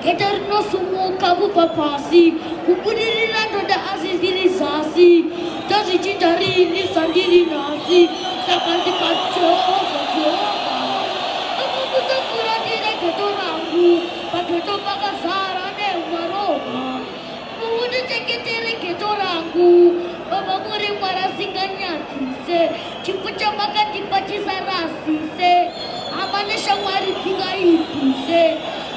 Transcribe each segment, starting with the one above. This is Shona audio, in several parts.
Eterno sumo kabu papasi, kupudiri landoda asisiri zasi, tasi cintari ni sandiri nasi, sakati kaco, aku buta pura dire ketorangu, paketo pakasara ne waroma, muda ceketere ketorangu, baba muri marasinganya tise, cipuca makan dipaci sarasi se, amane shamari tingai tise.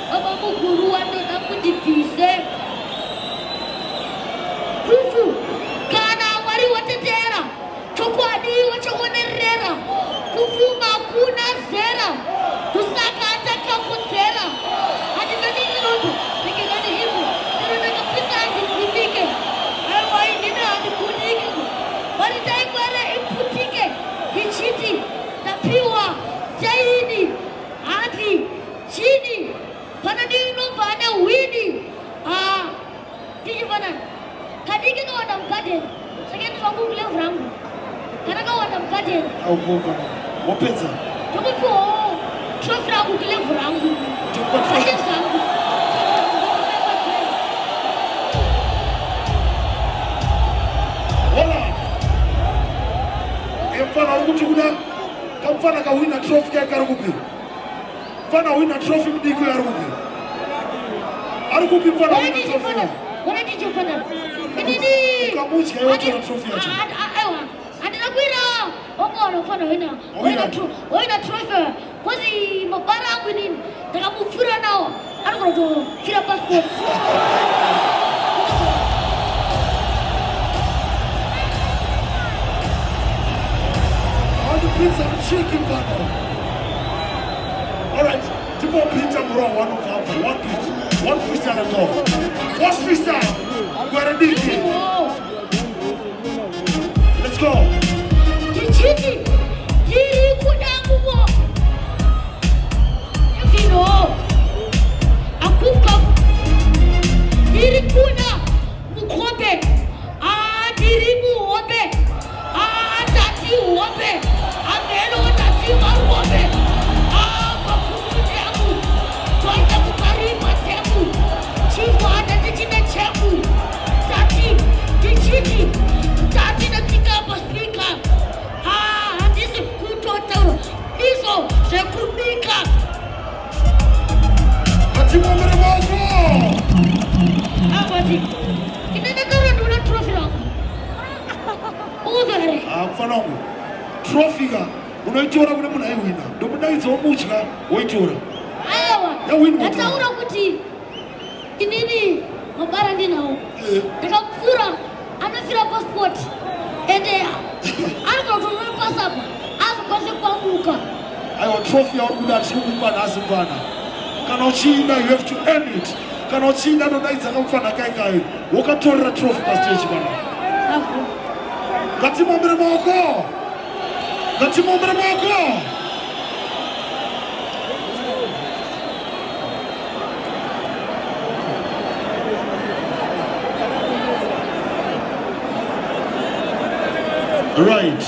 Baba guru ando namu dipise. Kufu, kana wari watetera. Chokwadi wachonerera. Kufu makuna zera. Tusaka ataka kutera. Hadi nani niloto. Niki nani hivu. Nero naka pisa hadi kunike. Ewa inina hadi kunike. Wari taingwara imputike. Hichiti. Tapiwa. Jaini. Hadi. Chini. Panadino bana wini tiji bana kadiki ka wadam kaden second fangu kule frangu kana ka wadam kaden au boka wapenza tuko ko trofra ku kule frangu tuko frangu wala yefana ukuchukuda kamfana ka wina trophy ya karukupi fana wina trophy mdiko ya rukupi arukupi fana wina trophy wala dije fana nini kamuchi ya yote na trophy ya ewa adina kwira omo fana wina trophy kwazi mabara yangu nini takamufura nao aruko kira passport pizza and chicken bundle. Alright, Tipo pizza bro, one pitch. One freestyle and off. What's freestyle? Ngwere Diki. Let's go. Chichi. Diri kudangu wo. Yafino. Akuka. Diri kuna. Mukobe. Diri muobe. Tati uobe. Amelo tati maruobe. Mafuku temu. Twaita kukarima temu. Chiwana nechine chemu. Tati. Dichiti. Tati na kitapa speaker. Disi kutoto. Diso. Sekumika. Ati mwamere mwako. Abati. Kinene karo nuna trophy langu. Udare. Mfanangu. Trophy ga unoitora kune munhu aiwina ndomudaidza womutya woitora aiwa ndataura kuti inini mabara ndinawo ndikamupfura anofira passport ende arikutotonopasapa azokwanise kwamuka aiwa trophy yauri kuda tirikupa nhasi mfana kana uchiinda you have to earn it kana uchiinda ndodaidza kamufana kaikai wokatorera trophy pastage kana ngatimwambire maoko ngatimwambire maoko right